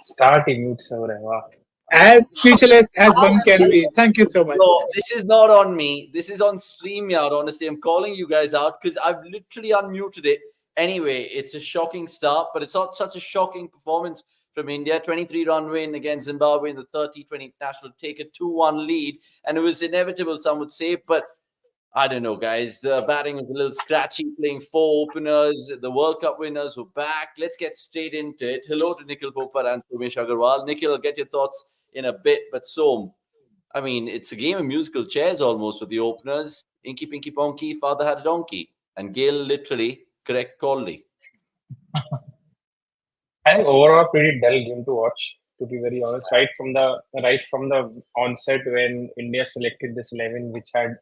Start immute हो रहा है वाह. As speechless as one can be. Thank you so much. No, this is not on me. This is on StreamYard. Honestly, I'm calling you guys out because I've literally unmuted it. Anyway, it's a shocking start, but it's not such a shocking performance from India. 23-run win against Zimbabwe in the 30-20 international, take a 2-1 lead, and it was inevitable, some would say, but I don't know, guys. The batting was a little scratchy, playing 4 openers. The World Cup winners were back. Let's get straight into it. Hello to Nikhil Popar and Somesh Agarwal. Nikhil, I'll get your thoughts in a bit, but Som, I mean, it's a game of musical chairs almost with the openers. Inky, Pinky, Ponky, father had a donkey. And Gill literally, correct Coley. I think overall pretty dull game to watch, to be very honest. Right from the onset when India selected this 11, which had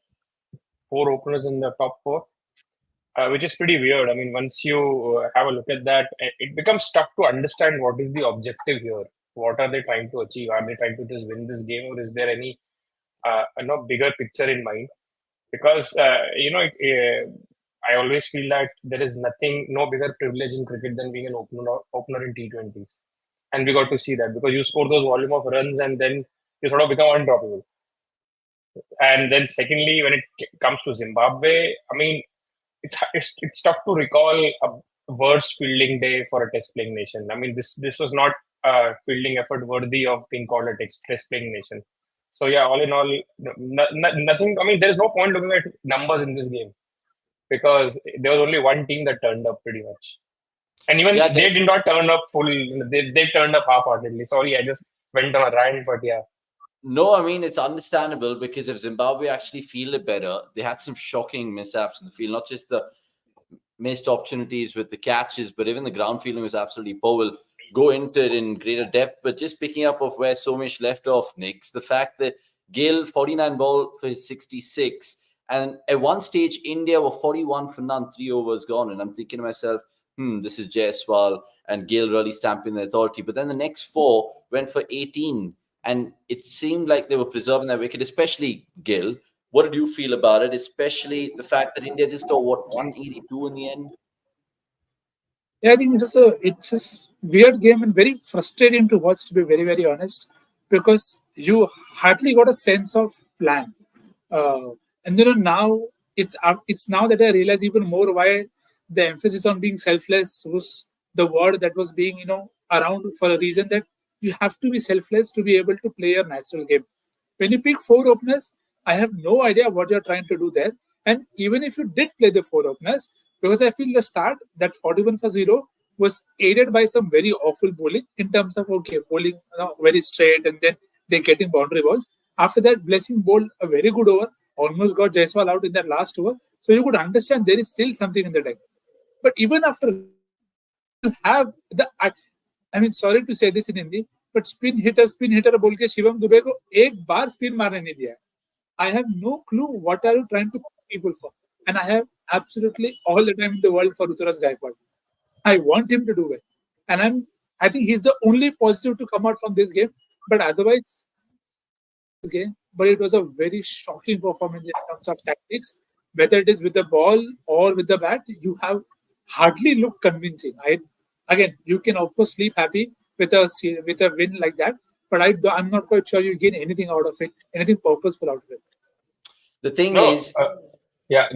4 openers in the top 4, which is pretty weird. I mean, once you have a look at that, it becomes tough to understand what is the objective here. What are they trying to achieve? Are they trying to just win this game, or is there any bigger picture in mind? Because I always feel that there is no bigger privilege in cricket than being an opener in T20s, and we got to see that because you score those volume of runs and then you sort of become undroppable. And then secondly, when it comes to Zimbabwe, I mean, it's tough to recall a worse fielding day for a test playing nation. I mean, this was not a fielding effort worthy of being called a test playing nation. So yeah, all in all, nothing. I mean, there is no point looking at numbers in this game because there was only one team that turned up pretty much, and even they did not turn up full. They turned up half-heartedly. Sorry, I just went on a rant, but yeah. No, I mean, it's understandable because if Zimbabwe actually fielded better, they had some shocking mishaps in the field, not just the missed opportunities with the catches, but even the ground fielding was absolutely poor. We'll go into it in greater depth, but just picking up of where Somesh left off, Nick, the fact that Gill, 49 ball for his 66, and at one stage, India were 41 for none, 3 overs gone, and I'm thinking to myself, this is Jaiswal and Gill really stamping the authority, but then the next 4 went for 18, and it seemed like they were preserving their wicket, especially Gill. What did you feel about it, especially the fact that India just got, 182 in the end? Yeah, I think it's a weird game and very frustrating to watch, to be very, very honest, because you hardly got a sense of plan. And now it's now that I realize even more why the emphasis on being selfless was the word that was being around for a reason, that you have to be selfless to be able to play a natural game. When you pick 4 openers, I have no idea what you're trying to do there. And even if you did play the 4 openers, because I feel the start, that 41 for 0, was aided by some very awful bowling in terms of, bowling very straight and then they're getting boundary balls. After that, Blessing bowled a very good over, almost got Jaiswal out in that last over. So you could understand there is still something in the deck. But even after you have I mean, sorry to say this in Hindi, but spin hitter बोल के शिवम दुबे को एक बार spin मारने नहीं दिया. I have no clue what are you trying to put people for, and I have absolutely all the time in the world for Ruturaj Gaikwad. I want him to do well, and I think he's the only positive to come out from this game. But otherwise, this game, but it was a very shocking performance in terms of tactics. Whether it is with the ball or with the bat, you have hardly looked convincing. Again, you can of course sleep happy with a win like that, but I'm not quite sure you gain anything out of it, anything purposeful out of it. The thing is,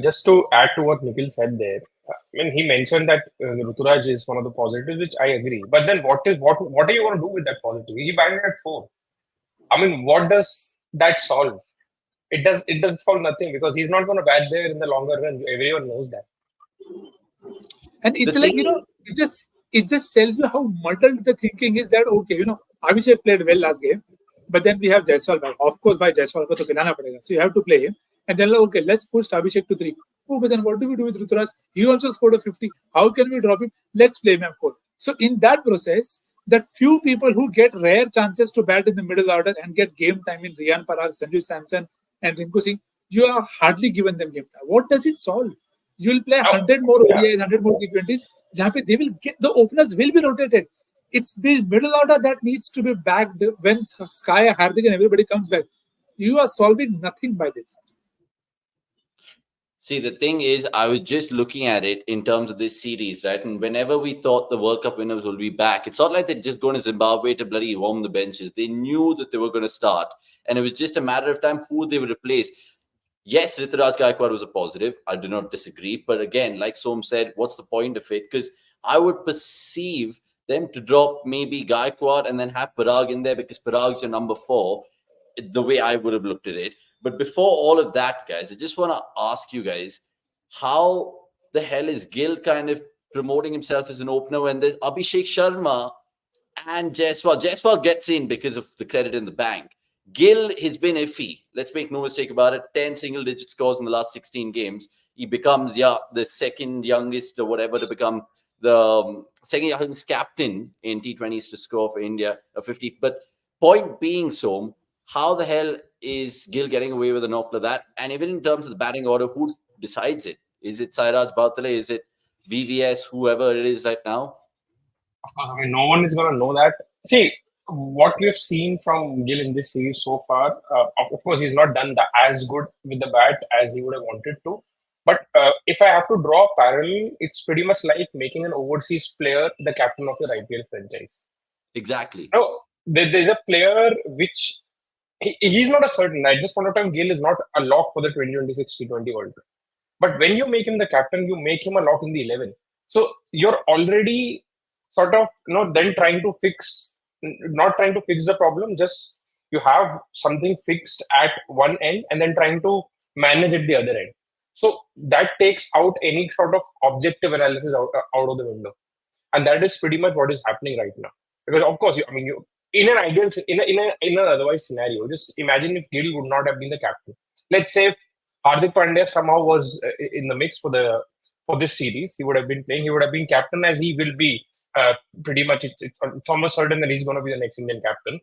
just to add to what Nikhil said there, I mean, he mentioned that Ruturaj is one of the positives, which I agree. But then, what are you going to do with that positive? He batted at 4. I mean, what does that solve? It does solve nothing because he's not going to bat there in the longer run. Everyone knows that. And it's like it just tells you how muddled the thinking is. That Abhishek played well last game, but then we have Jaiswal back. Of course, by Jaiswal ko to khilana padega. So you have to play him. And then let's push Abhishek to 3. Oh, but then what do we do with Ruturaj? He also scored a 50. How can we drop him? Let's play him at 4. So in that process, that few people who get rare chances to bat in the middle order and get game time in Riyan Parag, Sanju Samson, and Rinku Singh, you are hardly given them game time. What does it solve? You will play 100 more ODIs, 100 more T20s. They will the openers will be rotated. It's the middle order that needs to be backed when Sky, Hardik, and everybody comes back. You are solving nothing by this. See, the thing is, I was just looking at it in terms of this series, right? And whenever we thought the World Cup winners will be back, it's not like they're just going to Zimbabwe to bloody warm the benches. They knew that they were going to start, and it was just a matter of time who they would replace. Yes, Ruturaj Gaikwad was a positive. I do not disagree. But again, like Som said, what's the point of it? Because I would perceive them to drop maybe Gaikwad and then have Parag in there because Parag's your number 4, the way I would have looked at it. But before all of that, guys, I just want to ask you guys, how the hell is Gill kind of promoting himself as an opener when there's Abhishek Sharma and Jaiswal? Jaiswal gets in because of the credit in the bank. Gill has been iffy. Let's make no mistake about it. 10 single-digit scores in the last 16 games. He becomes, the second youngest or whatever to become the second youngest captain in T20s to score for India, a 50. But point being, so how the hell is Gill getting away with a knock like that? And even in terms of the batting order, who decides it? Is it Sairaj Bhatale? Is it VVS, whoever it is right now? Of course, I mean, no one is going to know that. See, what we have seen from Gill in this series so far, of course, he's not done as good with the bat as he would have wanted to. But if I have to draw a parallel, it's pretty much like making an overseas player the captain of your IPL franchise. Exactly. No, there's a player which he's not a certain. At this point of time, Gill is not a lock for the 2026 T20 World Cup. But when you make him the captain, you make him a lock in the 11. So you're already sort of then trying to fix, not trying to fix the problem, just you have something fixed at one end and then trying to manage at the other end. So that takes out any sort of objective analysis out of the window, and that is pretty much what is happening right now. Because of course, you in an ideal, in an otherwise scenario, just imagine if Gill would not have been the captain. Let's say if Hardik Pandya somehow was in the mix for this series, he would have been playing. He would have been captain, as he will be pretty much. It's almost certain that he's going to be the next Indian captain.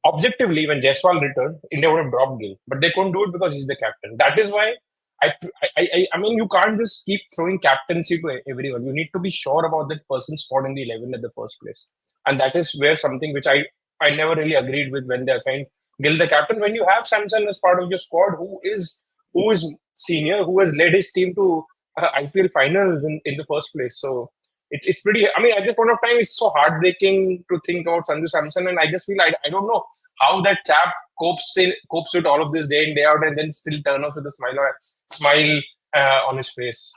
Objectively, when Jaiswal returned, India would have dropped Gill, but they couldn't do it because he's the captain. That is why I mean, you can't just keep throwing captaincy to everyone. You need to be sure about that person's spot in the 11 at the first place, and that is where something which I never really agreed with when they assigned Gill the captain. When you have Samson as part of your squad, who is senior, who has led his team to IPL finals in the first place. So it's pretty. I mean, at this point of time, it's so heartbreaking to think about Sanju Samson, and I just feel I don't know how that chap copes with all of this day in day out, and then still turn off with a smile on his face.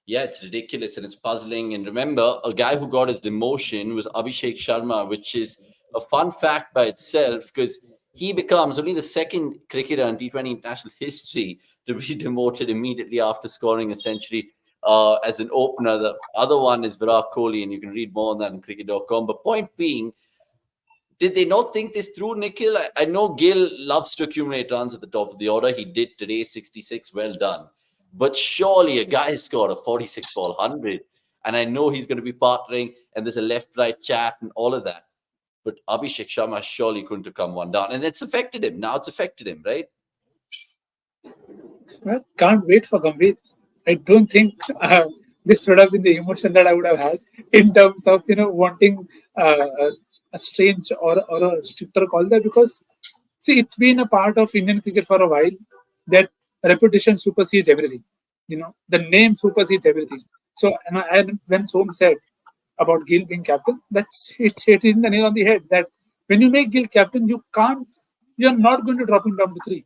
Yeah, it's ridiculous and it's puzzling. And remember, a guy who got his demotion was Abhishek Sharma, which is a fun fact by itself because he becomes only the second cricketer in T20 international history to be demoted immediately after scoring a century as an opener. The other one is Virat Kohli, and you can read more on that on cricket.com. But point being, did they not think this through, Nikhil? I know Gill loves to accumulate runs at the top of the order. He did today, 66. Well done. But surely a guy scored a 46 ball 100. And I know he's going to be partnering, and there's a left-right chat and all of that. But Abhishek Sharma surely couldn't have come one down. And it's affected him. Now it's affected him, right? Well, can't wait for Gambhir. I don't think this would have been the emotion that I would have had in terms of, wanting a strange or a stricter call there, because see, it's been a part of Indian cricket for a while that reputation supersedes everything. The name supersedes everything. So, and when Som said about Gill being captain, that's it's hitting the nail on the head. That when you make Gill captain, you're not going to drop him down to 3,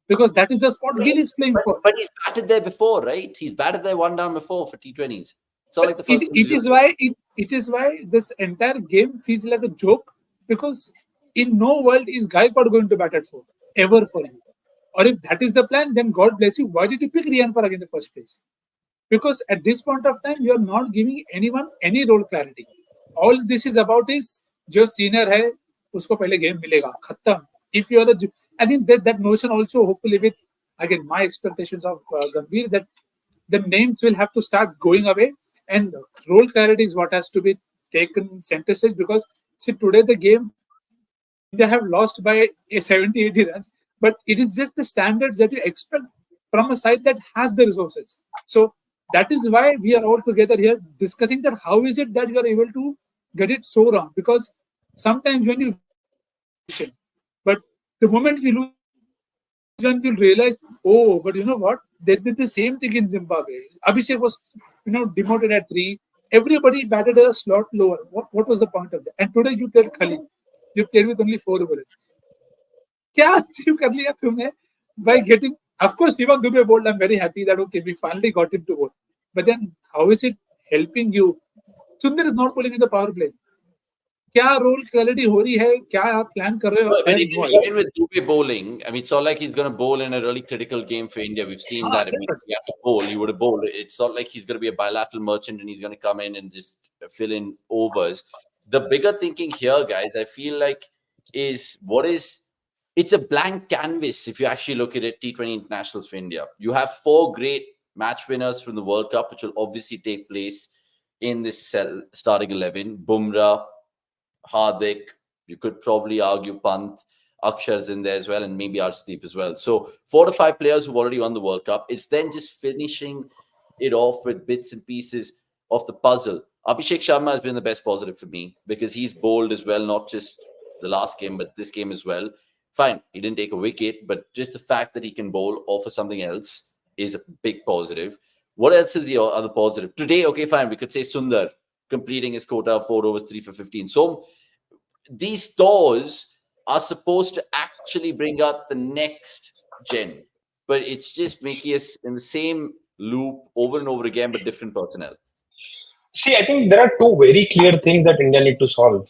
because that is the spot Gill is playing for. But he's batted there before, right? He's batted there one down before for T20s. It's not like the first. It is why this entire game feels like a joke, because in no world is Gaikwad going to bat at 4 ever for you. Or if that is the plan, then God bless you. Why did you pick Riyan Parag in the first place? Because at this point of time, you are not giving anyone any role clarity. All this is about is जो senior है, उसको पहले game मिलेगा, खत्म. If you are I think that notion also, hopefully with again my expectations of Gambhir, that the names will have to start going away, and role clarity is what has to be taken center stage. Because see, today the game, India have lost by 70-80 runs, but it is just the standards that you expect from a side that has the resources. So that is why we are all together here discussing that how is it that you are able to get it so wrong. Because sometimes when you but the moment we lose, then you'll realize, oh, but you know what? They did the same thing in Zimbabwe. Abhishek was, demoted at 3. Everybody batted a slot lower. What was the point of that? And today you tell Khalid, you played with only 4 overs. क्या achieve कर लिया तुमने by getting? Of course, Shivam Dubey bowled. I'm very happy that okay, we finally got him to bowl. But then, how is it helping you? Sundar is not bowling in the power play. क्या role quality हो रही है, क्या आप plan कर रहे हो? But even with Dubey bowling, I mean, it's not like he's going to bowl in a really critical game for India. We've seen that. I mean, if he had to bowl, he would have bowled. It's not like he's going to be a bilateral merchant and he's going to come in and just fill in overs. The bigger thinking here, guys, I feel like is it's a blank canvas if you actually look at it, T20 internationals for India. You have 4 great match winners from the World Cup, which will obviously take place in this starting 11. Bumrah, Hardik, you could probably argue Pant, Akshar's in there as well, and maybe Arshdeep as well. So 4 to 5 players who've already won the World Cup. It's then just finishing it off with bits and pieces of the puzzle. Abhishek Sharma has been the best positive for me because he's bowled as well, not just the last game, but this game as well. Fine, he didn't take a wicket, but just the fact that he can bowl offer something else is a big positive. What else is the other positive? Today, okay, fine, we could say Sundar completing his quota of 4 overs, 3 for 15. So these stores are supposed to actually bring out the next gen, but it's just making us in the same loop over and over again, but different personnel. See, I think there are 2 very clear things that India need to solve.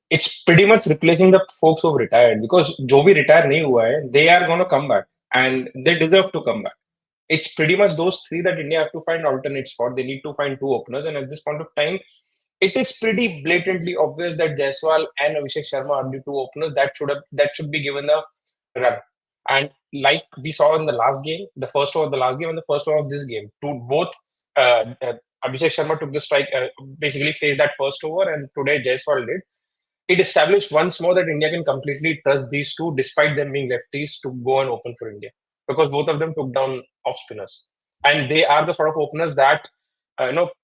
It's pretty much replacing the folks who have retired, because जो भी retire नहीं हुआ है, they are going to come back and they deserve to come back. It's pretty much those 3 that India have to find alternates for. They need to find 2 openers, and at this point of time, it is pretty blatantly obvious that Jaiswal and Abhishek Sharma are the 2 openers that should be given the run. And like we saw in the last game, the first over of the last game and the first over of this game, both Abhishek Sharma took the strike, basically faced that first over, and today Jaiswal did. It established once more that India can completely trust these 2, despite them being lefties, to go and open for India, because both of them took down off spinners, and they are the sort of openers that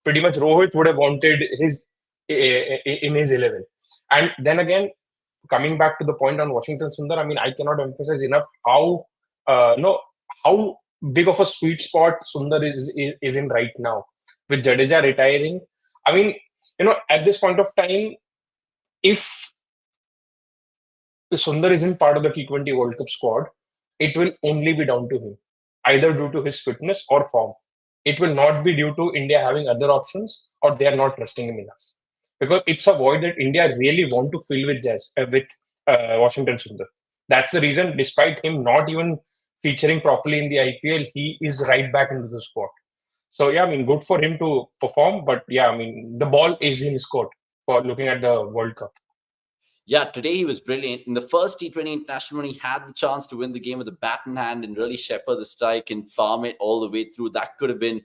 pretty much Rohit would have wanted in his 11. And then again, coming back to the point on Washington Sundar, I mean, I cannot emphasize enough how how big of a sweet spot Sundar is in right now with Jadeja retiring. I mean, at this point of time, if Sundar isn't part of the T20 World Cup squad, it will only be down to him, either due to his fitness or form. It will not be due to India having other options or they are not trusting him enough. Because it's a void that India really want to fill with Washington Sundar. That's the reason, despite him not even featuring properly in the IPL, he is right back into the squad. So yeah, I mean, good for him to perform, but yeah, I mean, the ball is in his court for looking at the World Cup. Yeah, today he was brilliant. In the first T20 international, when he had the chance to win the game with a bat in hand and really shepherd the strike and farm it all the way through, that could have been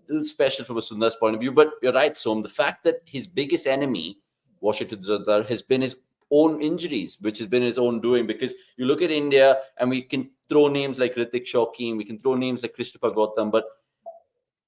a little special from a Sundar's point of view. But you're right, Som. The fact that his biggest enemy, Washington Sundar, has been his own injuries, which has been his own doing. Because you look at India and we can throw names like Ritik Shaukin, we can throw names like Christopher Gautam, but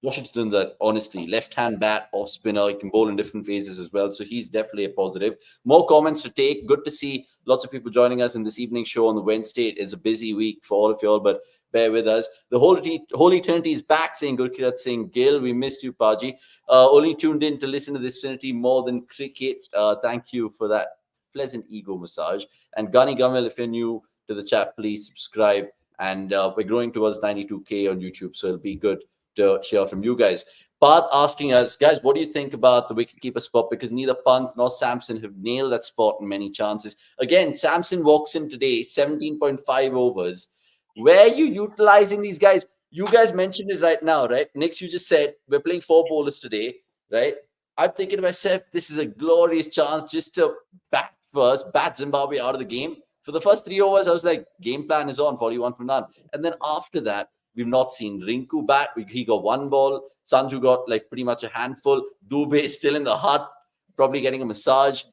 Washington's that honestly left-hand bat off spinner. He can bowl in different phases as well. So he's definitely a positive. More comments to take. Good to see lots of people joining us in this evening show on the Wednesday. It is a busy week for all of you all, but bear with us. The Holy Trinity is back, saying Gurkirat Singh Gill. We missed you, Paji. Only tuned in to listen to this Trinity more than cricket. Thank you for that pleasant ego massage. And Gani Gamal, if you're new to the chat, please subscribe. And we're growing towards 92K on YouTube, so it'll be good to hear from you guys. Parth asking us, guys, what do you think about the wicketkeeper spot? Because neither Pant nor Samson have nailed that spot in many chances. Again, Samson walks in today, 17.5 overs. Where are you utilizing these guys? You guys mentioned it right now, right? Nix, you just said we're playing 4 bowlers today, right? I'm thinking to myself, this is a glorious chance just to bat Zimbabwe out of the game. For the first 3 overs, I was like, game plan is on, 41 for none. And then after that, we've not seen Rinku bat. He got 1 ball. Sanju got like pretty much a handful. Dubey is still in the hut, probably getting a massage.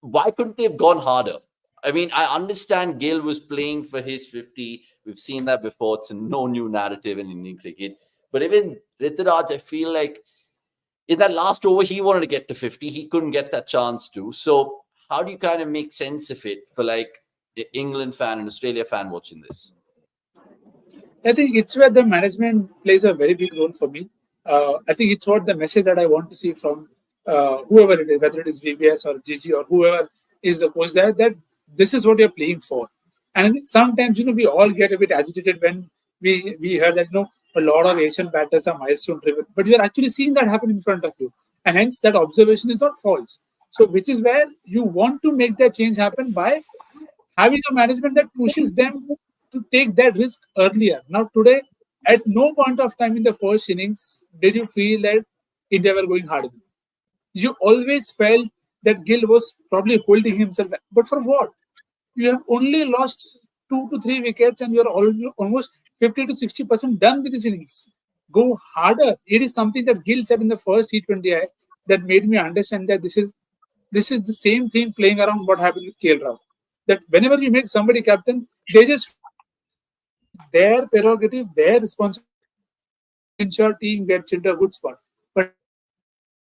Why couldn't they have gone harder? I mean, I understand Gill was playing for his 50. We've seen that before. It's no new narrative in Indian cricket. But even Ruturaj, I feel like in that last over, he wanted to get to 50. He couldn't get that chance to. So how do you kind of make sense of it for like an England fan and Australia fan watching this? I think it's where the management plays a very big role for me. I think it's what the message that I want to see from whoever it is, whether it is VBS or GG or whoever is the coach there, that this is what you're playing for. And sometimes, we all get a bit agitated when we heard that, a lot of Asian batters are milestone driven, but you're actually seeing that happen in front of you. And hence, that observation is not false. So, which is where you want to make that change happen by having a management that pushes them to take that risk earlier. Now, today, at no point of time in the first innings did you feel that India were going hard enough. You always felt that Gill was probably holding himself back. But for what? You have only lost 2 to 3 wickets and you're almost 50 to 60% done with this innings. Go harder. It is something that Gill said in the first T20I that made me understand that this is the same thing playing around what happened with KL Rahul. That whenever you make somebody captain, they just feel that it is their prerogative, their responsibility to ensure team gets into a good spot. But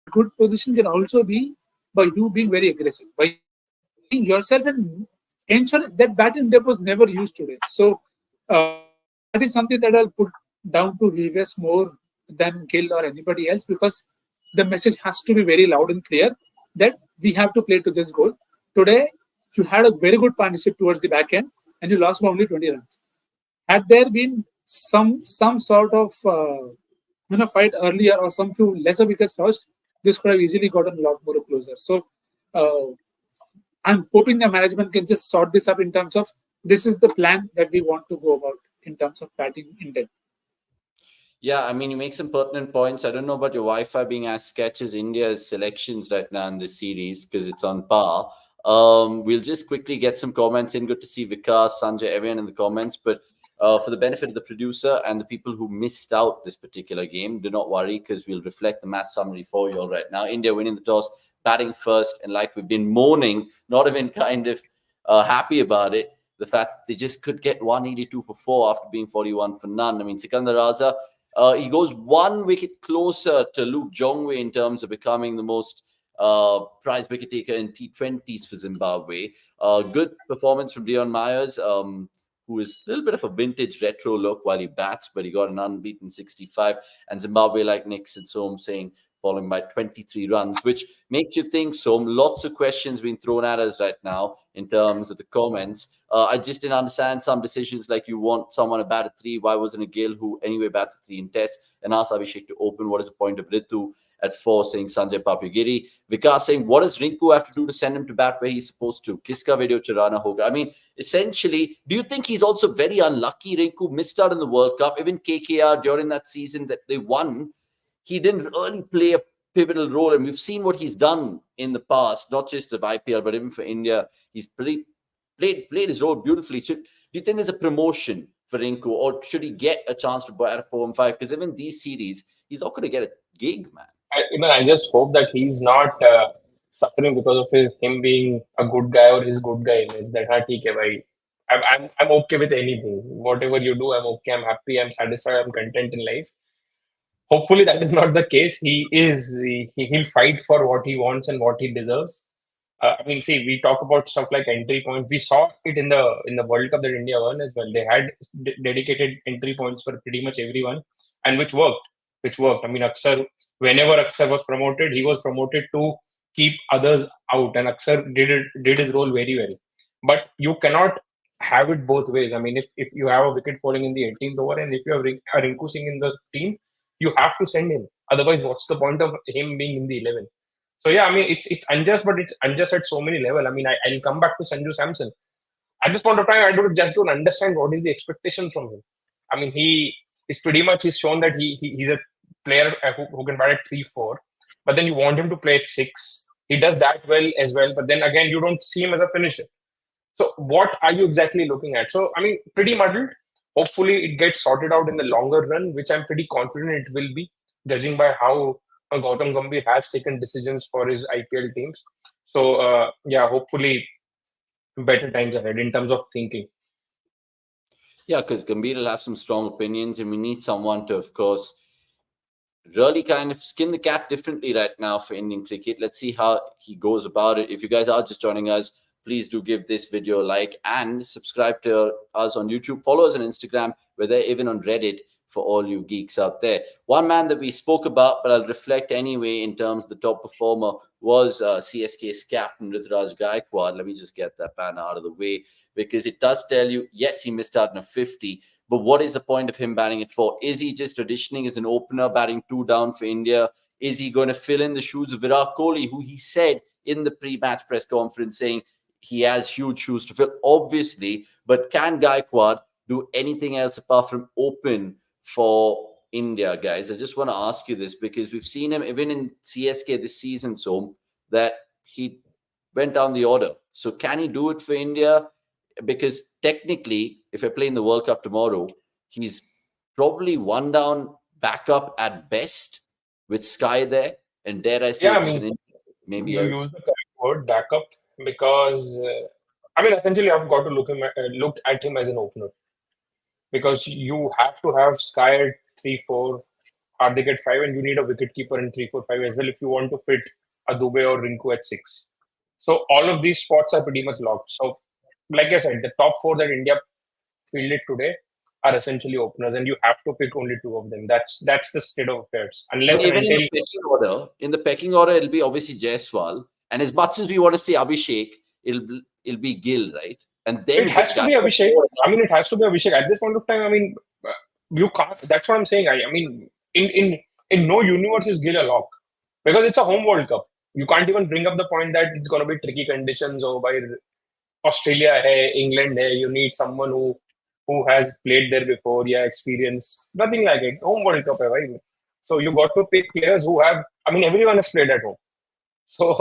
that good position can also be by you being very aggressive, by you playing yourself and ensure that batting depth was never used today. So that is something that I'll put down to VVS more than Gill or anybody else, because the message has to be very loud and clear that we have to play to this goal. Today, you had a very good partnership towards the back end and you lost by only 20 runs. Had there been some sort of fight earlier or some few lesser wickets lost, this could have easily gotten a lot more closer. So uh, I'm hoping the management can just sort this up in terms of this is the plan that we want to go about in terms of batting intent. Yeah, I mean, you make some pertinent points. I don't know about your Wi-Fi being as sketch as India's selections right now in this series because it's on par. We'll just quickly get some comments in. Good to see Vikas, Sanjay, everyone in the comments. But for the benefit of the producer and the people who missed out this particular game, do not worry because we'll reflect the match summary for you all right now. India winning the toss, batting first, and like we've been mourning, not even kind of happy about it, the fact that they just could get 182 for 4 after being 41 for none. I mean, Sikandar Raza, he goes 1 wicket closer to Luke Jongwei in terms of becoming the most prize wicket taker in T20s for Zimbabwe. Good performance from Dion Myers, who is a little bit of a vintage retro look while he bats, but he got an unbeaten 65. And Zimbabwe, like Nick said, so I'm saying, following by 23 runs, which makes you think so. Lots of questions being thrown at us right now in terms of the comments. I just didn't understand some decisions, like you want someone to bat at 3. Why wasn't a Gill, who anyway bats at 3 in Test, and ask Abhishek to open? What is the point of Ritu at 4, saying Sanjay Papugiri? Vikas saying, what does Rinku have to do to send him to bat where he's supposed to? Kiska video Charana Hoga. I mean, essentially, do you think he's also very unlucky? Rinku missed out in the World Cup. Even KKR during that season that they won, he didn't really play a pivotal role. And we've seen what he's done in the past, not just of IPL, but even for India. He's played his role beautifully. So do you think there's a promotion for Rinku, or should he get a chance to bat at 4 and 5? Because even these series, he's not going to get a gig, man. I just hope that he's not suffering because of him being a good guy or his good guy image. That theek hai bhai. I'm okay with anything. Whatever you do, I'm okay. I'm happy. I'm satisfied. I'm content in life. Hopefully, that is not the case. He'll fight for what he wants and what he deserves. I mean, see, we talk about stuff like entry points. We saw it in the World Cup that India won as well. They had dedicated entry points for pretty much everyone, and which worked. Which worked. I mean, whenever Aksar was promoted, he was promoted to keep others out, and Aksar did his role very well. But you cannot have it both ways. I mean, if you have a wicket falling in the 18th over, and if you have a Rinku Singh in the team, you have to send him. Otherwise, what's the point of him being in the 11? So yeah, I mean, it's unjust, but it's unjust at so many levels. I mean, I'll come back to Sanju Samson. At this point of time, I don't understand what is the expectation from him. I mean, he's shown that he's a player who can bat at 3-4, but then you want him to play at 6. He does that well as well, but then again, you don't see him as a finisher. So what are you exactly looking at? So I mean, pretty muddled. Hopefully, it gets sorted out in the longer run, which I'm pretty confident it will be, judging by how Gautam Gambhir has taken decisions for his IPL teams. So yeah, hopefully better times ahead in terms of thinking. Yeah, because Gambhir will have some strong opinions, and we need someone to, of course, really kind of skin the cat differently right now for Indian cricket. Let's see how he goes about it. If you guys are just joining us, please do give this video a like and subscribe to us on YouTube. Follow us on Instagram. We're there even on Reddit for all you geeks out there. One man that we spoke about, but I'll reflect anyway in terms of the top performer, was CSK's captain, Ruturaj Gaikwad. Let me just get that banner out of the way, because it does tell you, yes, he missed out on a 50, but what is the point of him batting it for? Is he just auditioning as an opener, batting 2 down for India? Is he going to fill in the shoes of Virat Kohli, who he said in the pre-match press conference saying he has huge shoes to fill? Obviously, but can Gaikwad do anything else apart from open for India, guys? I just want to ask you this, because we've seen him even in CSK this season, so that he went down the order. So can he do it for India? Because technically, if we're playing the World Cup tomorrow, he's probably 1 down backup at best with Sky there. And dare I say, Yeah, I if there's mean, maybe you else. use the correct word, backup, because essentially, I've got to look at him as an opener, because you have to have Sky at 3-4, Hardik at 5, and you need a wicketkeeper in 3-4-5 as well if you want to fit a Dubey or Rinku at 6. So all of these spots are pretty much locked. So, like I said, the top 4 that India fielded today are essentially openers, and you have to pick only 2 of them. That's the state of affairs. Unless But and even until in the pecking order, it'll be obviously Jaiswal. And as much as we want to say Abhishek, it'll be Gill, right? And then it has to be Abhishek. It has to be Abhishek at this point of time. You can't. That's what I'm saying. In no universe is Gill a lock, because it's a home World Cup. You can't even bring up the point that it's going to be tricky conditions or by Australia, hai, England, hai. You need someone who has played there before, yeah, experience. Nothing like it. Home World Cup, hai, bhai. So you got to pick players who have. Everyone has played at home. So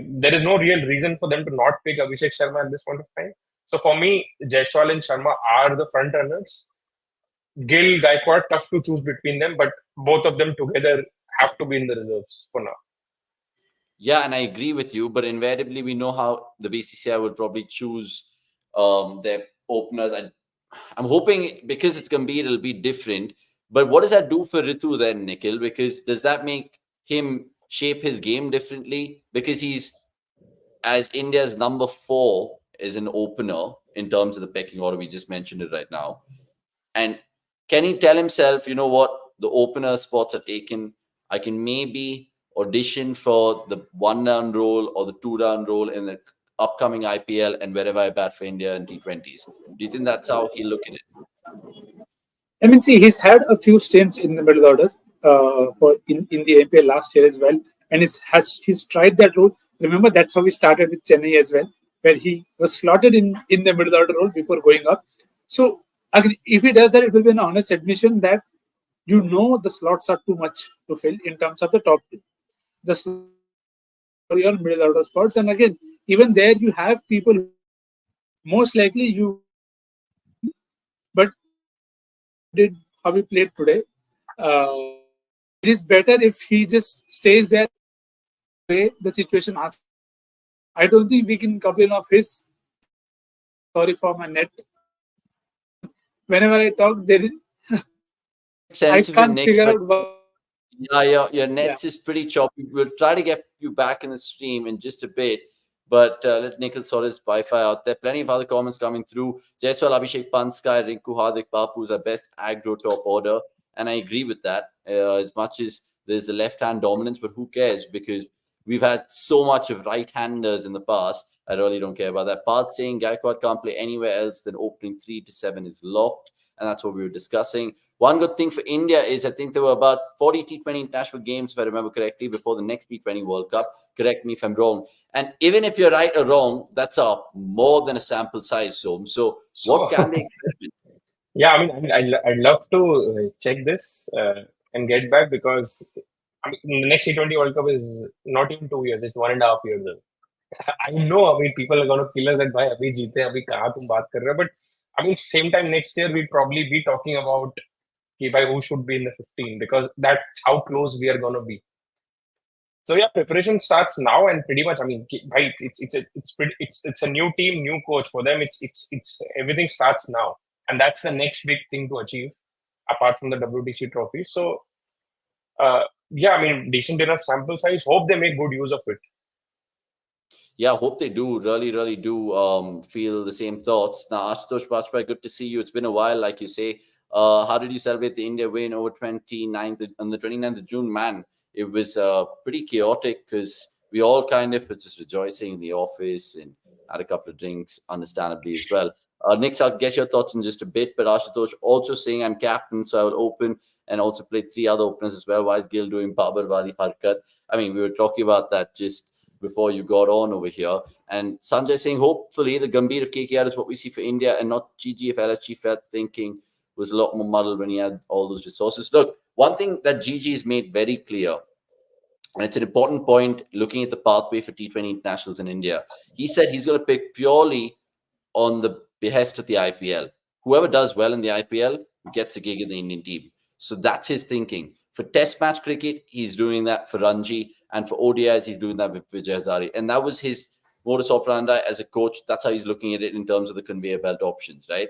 there is no real reason for them to not pick Abhishek Sharma at this point of time. So for me, Jaiswal and Sharma are the front runners. Gill, Gaikwad, tough to choose between them, but both of them together have to be in the reserves for now. Yeah, and I agree with you, but invariably we know how the BCCI would probably choose their openers. I'm hoping, because it's Gambhir, it'll be different. But what does that do for Ritu then, Nikhil? Because does that make him shape his game differently? Because he's, as India's number 4 is an opener in terms of the pecking order. We just mentioned it right now. And can he tell himself, you know what, the opener spots are taken, I can maybe audition for the 1 down role or the 2 down role in the upcoming IPL and wherever I bat for India in T20s? Do you think that's how he'll look at it? See, he's had a few stints in the middle order for in the IPL last year as well, and he's tried that role. Remember, that's how he started with Chennai as well, where he was slotted in the middle order role before going up. So, if he does that, it will be an honest admission that the slots are too much to fill in terms of the top 2. The slots for your middle order spots, and again, even there you have people. Most likely, you, but did how he played today. It is better if he just stays there. The situation asks. I don't think we can complain of his. Sorry for my net. Whenever I talk, there is. I can't figure out what. Yeah, your nets is pretty choppy. We'll try to get you back in the stream in just a bit. But let Nikhil sort his Wi-Fi out there. Plenty of other comments coming through. Jaiswal, Abhishek, Pant, Sky, Rinku, Hardik, Bapu is our best aggro top order. And I agree with that. As much as there's a left-hand dominance, but who cares? Because we've had so much of right-handers in the past. I really don't care about that. Part saying Gaikwad can't play anywhere else than opening 3 to 7 is locked. And that's what we were discussing. One good thing for India is I think there were about 40 T20 international games, if I remember correctly, before the next T20 World Cup. Correct me if I'm wrong. And even if you're right or wrong, that's more than a sample size. So what can they expect? Yeah, I'd love to check this and get back, because the next T20 World Cup is not even 2 years; it's 1.5 years. I know, people are going to kill us that, bhai, abhi jeete, abhi kahan tum baat kar rahe ho? But same time next year, we'd probably be talking about who should be in the 15, because that's how close we are going to be. So yeah, preparation starts now, and pretty much, it's a new team, new coach for them. It's everything starts now, and that's the next big thing to achieve, apart from the WTC trophy. So, decent enough sample size. Hope they make good use of it. Yeah, hope they do. Really do feel the same thoughts. Now, Ashutosh Bajpai, good to see you. It's been a while, like you say. How did you celebrate the India win over 29th on the 29th of June? Man, it was pretty chaotic because we all kind of were just rejoicing in the office and had a couple of drinks, understandably as well. Nick, I'll get your thoughts in just a bit, but Ashutosh also saying I'm captain, so I will open and also play three other openers as well. Why is Gill doing Babar Wali Harkat? I mean, we were talking about that just before you got on over here. And Sanjay saying, hopefully the Gambhir of KKR is what we see for India and not GG if LSG felt thinking was a lot more muddled when he had all those resources. Look, one thing that GG has made very clear, and it's an important point looking at the pathway for T20 internationals in India. He said he's going to pick purely on the behest of the IPL. Whoever does well in the IPL gets a gig in the Indian team. So that's his thinking. For Test match cricket, he's doing that for Ranji, and for ODIs, he's doing that with Vijay Hazare. And that was his modus operandi as a coach. That's how he's looking at it in terms of the conveyor belt options, right?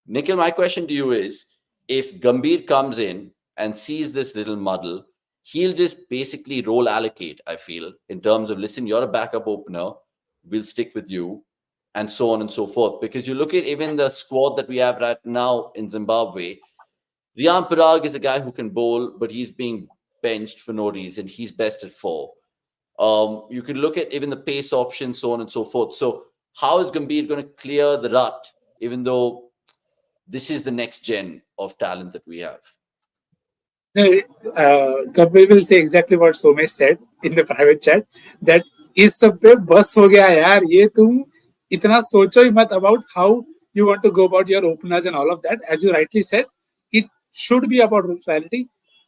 Nikhil, my question to you is, if Gambhir comes in and sees this little muddle, he'll just basically role allocate, I feel, in terms of, listen, you're a backup opener, we'll stick with you, and so on and so forth. Because you look at even the squad that we have right now in Zimbabwe, Riyan Parag is a guy who can bowl, but he's being benched for no reason. He's best at 4. You can look at even the pace options, so on and so forth. So how is Gambhir going to clear the rut, even though this is the next gen of talent that we have? Kabir will say exactly what Somesh said in the private chat, that इस सब पे बस हो गया यार, ये तुम इतना सोचो ही मत about how you want to go about your openers and all of that. As you rightly said, it should be about reality.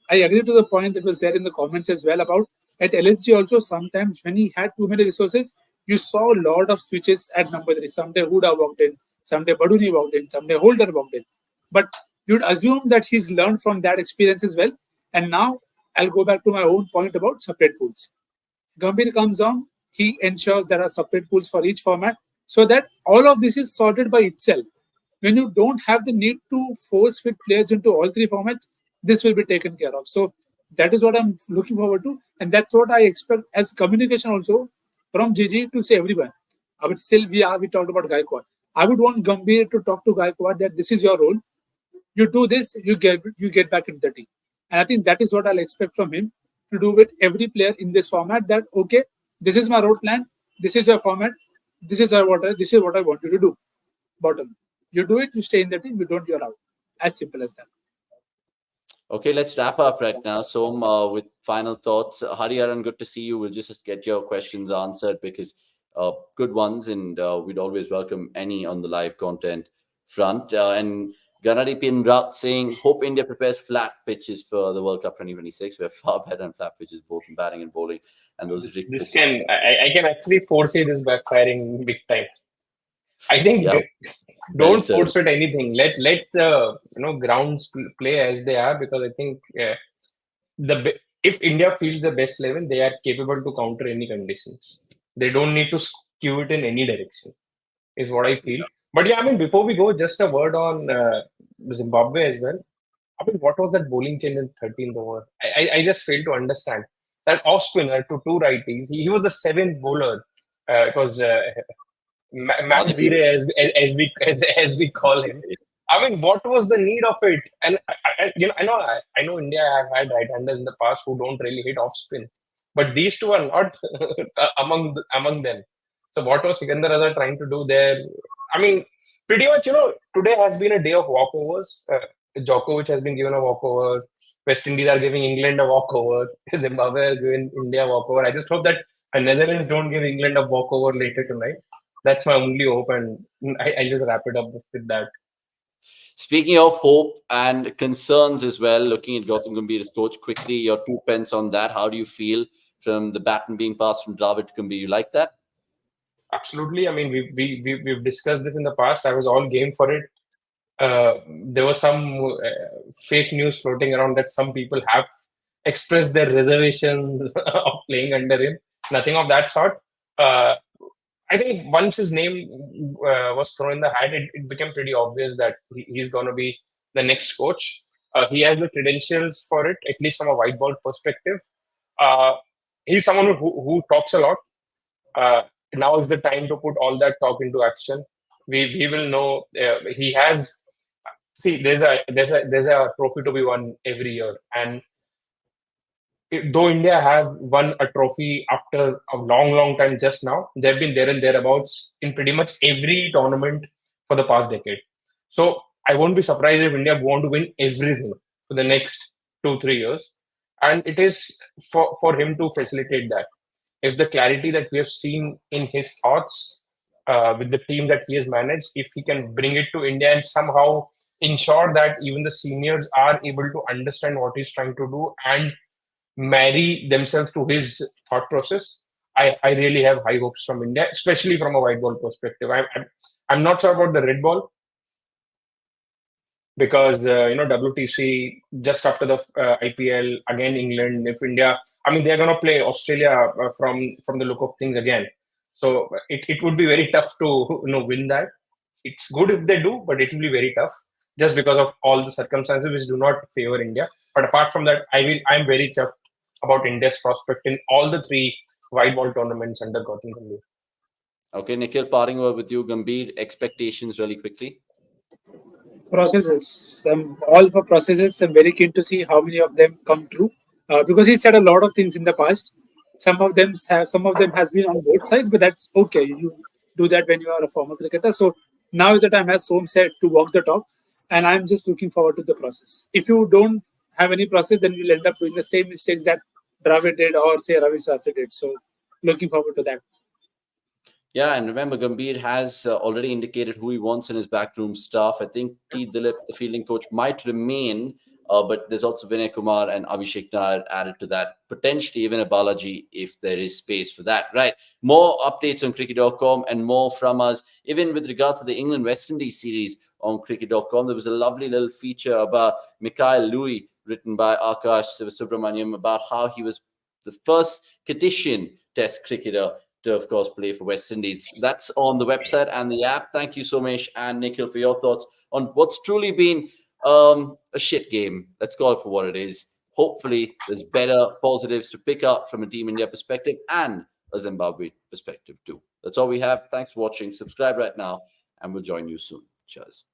I agree to the point that was there in the comments as well about at LSG also. Sometimes when he had too many resources, you saw a lot of switches at number 3. Someday Huda walked in, someday Baduni walked in, someday Holder walked in. But you'd assume that he's learned from that experience as well. And now I'll go back to my own point about separate pools. Gambhir comes on, he ensures there are separate pools for each format so that all of this is sorted by itself. When you don't have the need to force fit players into all 3 formats, this will be taken care of. So that is what I'm looking forward to. And that's what I expect as communication also from Gigi to say everyone. I would still, we talked about Gaikwad. I would want Gambhir to talk to Gaikwad that this is your role. You do this, you get back into the team. And I think that is what I'll expect from him to do with every player in this format. That okay, this is my road plan, this is your format, this is what I want you to do. Bottom. You do it, you stay in the team, you don't, you're out. As simple as that. Okay, let's wrap up right now. So, with final thoughts, Hariharan, good to see you. We'll just get your questions answered because good ones, and we'd always welcome any on the live content front. And Ganadi Pinrat saying, hope India prepares flat pitches for the World Cup 2026. We're far better on flat pitches, both in batting and bowling. And those this can I can actually foresee this backfiring big time. I think don't force it anything. Let the grounds play as they are, because I think if India fields the best 11, they are capable to counter any conditions. They don't need to skew it in any direction, is what I feel. But yeah, I mean, before we go, just a word on Zimbabwe as well. I mean, what was that bowling change in 13th over? I just failed to understand. That off spinner to 2 righties, he was the 7th bowler. It was Matt Vire, as we call him. I mean, what was the need of it? And I know India have had right-handers in the past who don't really hit off spin, but these two are not among them. So what was Sikandar Azhar trying to do there? I mean, pretty much, today has been a day of walkovers. Djokovic has been given a walkover. West Indies are giving England a walkover. Zimbabwe is giving India a walkover. I just hope that Netherlands don't give England a walkover later tonight. That's my only hope, and I'll just wrap it up with that. Speaking of hope and concerns as well, looking at Gautam Gambhir's coach, quickly, your 2 pence on that. How do you feel from the baton being passed from Dravid to Gambhir? You like that? Absolutely. I mean, we've discussed this in the past. I was all game for it. There was some fake news floating around that some people have expressed their reservations of playing under him. Nothing of that sort. I think once his name was thrown in the hat, it became pretty obvious that he's going to be the next coach. He has the credentials for it, at least from a white ball perspective. He's someone who talks a lot. now is the time to put all that talk into action. We will know he has. See, there's a trophy to be won every year, and though India have won a trophy after a long time just now, they've been there and thereabouts in pretty much every tournament for the past decade. So I won't be surprised if India want to win everything for the next 2-3 years. And it is for him to facilitate that. If the clarity that we have seen in his thoughts with the team that he has managed, if he can bring it to India and somehow ensure that even the seniors are able to understand what he's trying to do and marry themselves to his thought process, I really have high hopes from India, especially from a white ball perspective. I'm not sure about the red ball because WTC just after the IPL again England. If India, I mean, they're going to play Australia from the look of things again. So it would be very tough to win that. It's good if they do, but it will be very tough just because of all the circumstances which do not favor India. But apart from that, I'm very chuffed about India's prospect in all the three white ball tournaments under Gautam Gambhir. Okay, Nikhil, parting word with you. Gambhir, expectations really quickly. Processes. All for processes. I'm very keen to see how many of them come true because he said a lot of things in the past. Some of them has been on both sides, but that's okay. You do that when you are a former cricketer. So now is the time, as Som said, to walk the talk, and I'm just looking forward to the process. If you don't have any process, then you'll end up doing the same mistakes that Dravid did or say Ravi Shastri did. So looking forward to that. Yeah, and remember, Gambhir has already indicated who he wants in his backroom staff. I think T. Dilip, the fielding coach, might remain, but there's also Vinay Kumar and Abhishek Nair added to that. Potentially even a Balaji if there is space for that. Right. More updates on cricket.com and more from us. Even with regards to the England-West Indies series on cricket.com, there was a lovely little feature about Mikhail Louis written by Akash Sivasubramaniam about how he was the first Cadetian Test cricketer to, of course, play for West Indies. That's on the website and the app. Thank you, Somesh and Nikhil, for your thoughts on what's truly been a shit game. Let's call it for what it is. Hopefully, there's better positives to pick up from a Team India perspective and a Zimbabwe perspective too. That's all we have. Thanks for watching. Subscribe right now, and we'll join you soon. Cheers.